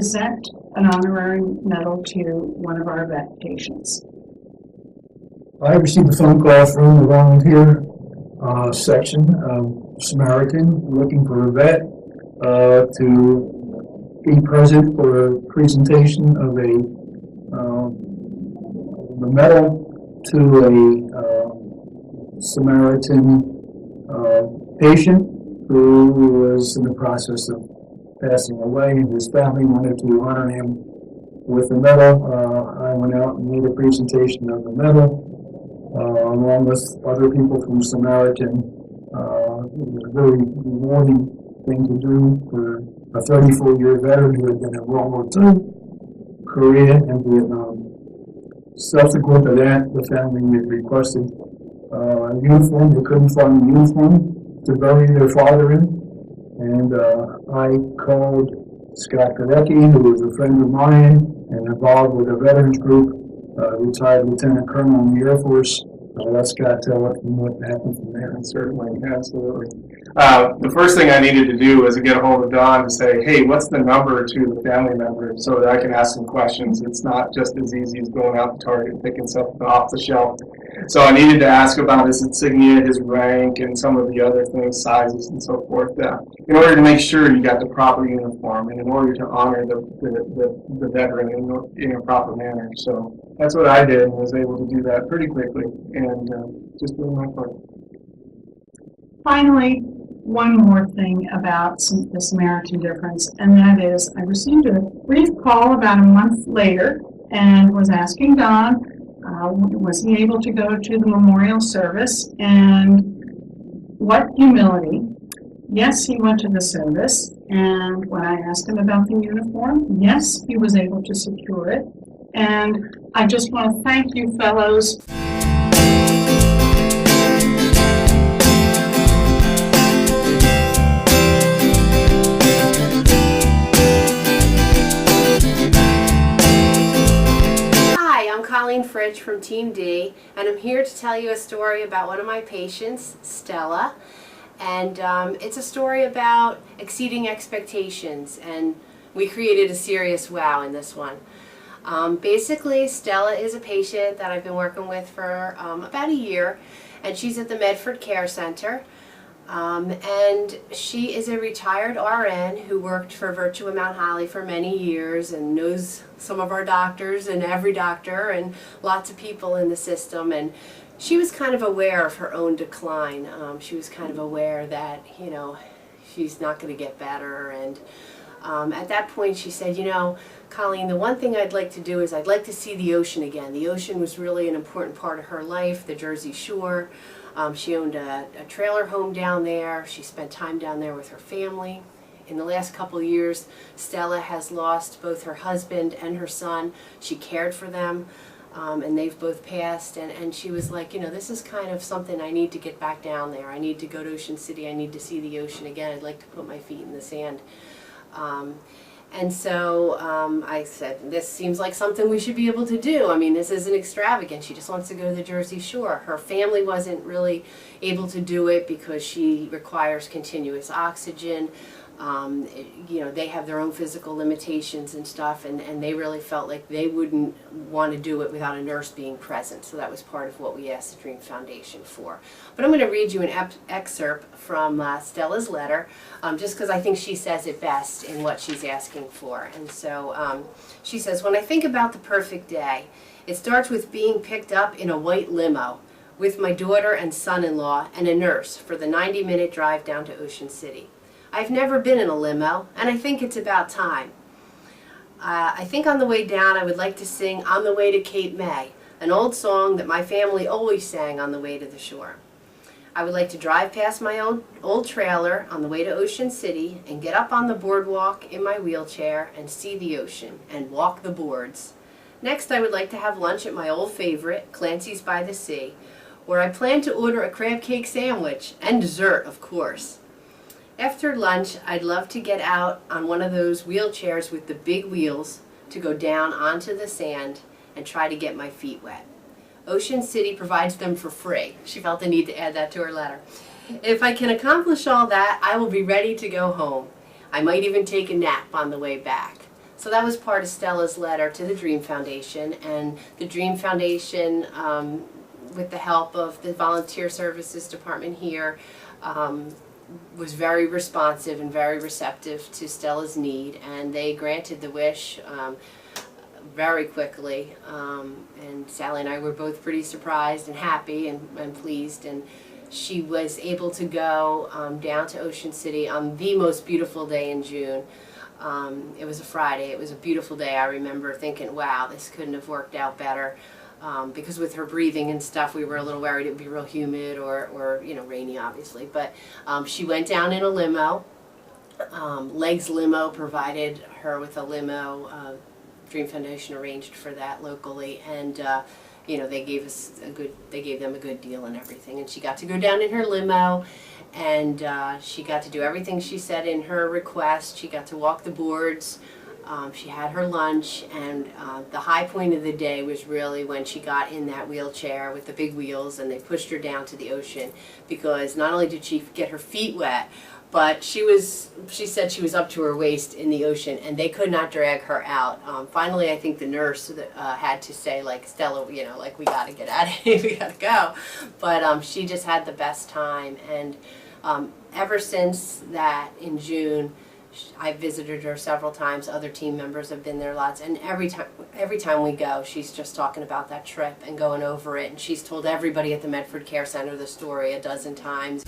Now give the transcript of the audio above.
present an honorary medal to one of our vet patients. I received a phone call from the volunteer section of Samaritan looking for a vet to be present for a presentation of the medal to a Samaritan patient who was in the process of passing away, and his family wanted to honor him with the medal. I went out and made a presentation of the medal along with other people from Samaritan. It was a very rewarding thing to do for a 34-year veteran who had been in World War II, Korea, and Vietnam. Subsequent to that, the family had requested a uniform. They couldn't find a uniform to bury their father in, and I called Scott Garecki, who was a friend of mine and involved with a veterans group, retired Lieutenant Colonel in the Air Force. Let Scott tell what happened from there. Certainly, absolutely. The first thing I needed to do was to get a hold of Don and say, hey, what's the number to the family member so that I can ask some questions. It's not just as easy as going out to Target and picking something off the shelf. So I needed to ask about his insignia, his rank, and some of the other things, sizes and so forth, in order to make sure you got the proper uniform and in order to honor the veteran in a proper manner. So that's what I did and was able to do that pretty quickly and just doing my part. Finally, one more thing about the Samaritan difference, and that is I received a brief call about a month later and was asking Don, was he able to go to the memorial service, and what humility. Yes, he went to the service, and when I asked him about the uniform, yes, he was able to secure it, and I just want to thank you fellows. Colleen Fridge from Team D, and I'm here to tell you a story about one of my patients, Stella, and it's a story about exceeding expectations, and we created a serious wow in this one. Basically, Stella is a patient that I've been working with for about a year, and she's at the Medford Care Center. And she is a retired RN who worked for Virtua Mount Holly for many years and knows some of our doctors and every doctor and lots of people in the system. And she was kind of aware of her own decline. She was kind of aware that, you know, she's not going to get better. And at that point she said, you know, Colleen, the one thing I'd like to do is I'd like to see the ocean again. The ocean was really an important part of her life, the Jersey Shore. She owned a trailer home down there. She spent time down there with her family. In the last couple of years, Stella has lost both her husband and her son. She cared for them, and they've both passed. And she was like, you know, this is kind of something I need to get back down there. I need to go to Ocean City. I need to see the ocean again. I'd like to put my feet in the sand. And so I said, this seems like something we should be able to do. I mean, this isn't extravagant. She just wants to go to the Jersey Shore. Her family wasn't really able to do it because she requires continuous oxygen. You know, they have their own physical limitations and stuff, and they really felt like they wouldn't want to do it without a nurse being present. So that was part of what we asked the Dream Foundation for. But I'm going to read you an excerpt from Stella's letter, just because I think she says it best in what she's asking for. And so she says, when I think about the perfect day, it starts with being picked up in a white limo with my daughter and son-in-law and a nurse for the 90-minute drive down to Ocean City. I've never been in a limo, and I think it's about time. I think on the way down I would like to sing On the Way to Cape May, an old song that my family always sang on the way to the shore. I would like to drive past my old trailer on the way to Ocean City and get up on the boardwalk in my wheelchair and see the ocean and walk the boards. Next, I would like to have lunch at my old favorite, Clancy's by the Sea, where I plan to order a crab cake sandwich and dessert, of course. After lunch, I'd love to get out on one of those wheelchairs with the big wheels to go down onto the sand and try to get my feet wet. Ocean City provides them for free. She felt the need to add that to her letter. If I can accomplish all that, I will be ready to go home. I might even take a nap on the way back. So that was part of Stella's letter to the Dream Foundation, and the Dream Foundation, with the help of the Volunteer Services Department here, was very responsive and very receptive to Stella's need, and they granted the wish very quickly. And Sally and I were both pretty surprised and happy and pleased, and she was able to go down to Ocean City on the most beautiful day in June. It was a Friday. It was a beautiful day. I remember thinking, wow, this couldn't have worked out better. Because with her breathing and stuff, we were a little worried it would be real humid or you know, rainy, obviously. But she went down in a limo. Legs Limo provided her with a limo. Dream Foundation arranged for that locally, and you know, they gave them a good deal and everything. And she got to go down in her limo, and she got to do everything she said in her request. She got to walk the boards. She had her lunch, and the high point of the day was really when she got in that wheelchair with the big wheels and they pushed her down to the ocean, because not only did she get her feet wet, but she said she was up to her waist in the ocean and they could not drag her out. Finally, I think the nurse had to say, like, Stella, you know, like, we got to get out of here, we got to go. But she just had the best time, and ever since that in June, I visited her several times. Other team members have been there lots, and every time we go, she's just talking about that trip and going over it. And she's told everybody at the Medford Care Center the story a dozen times.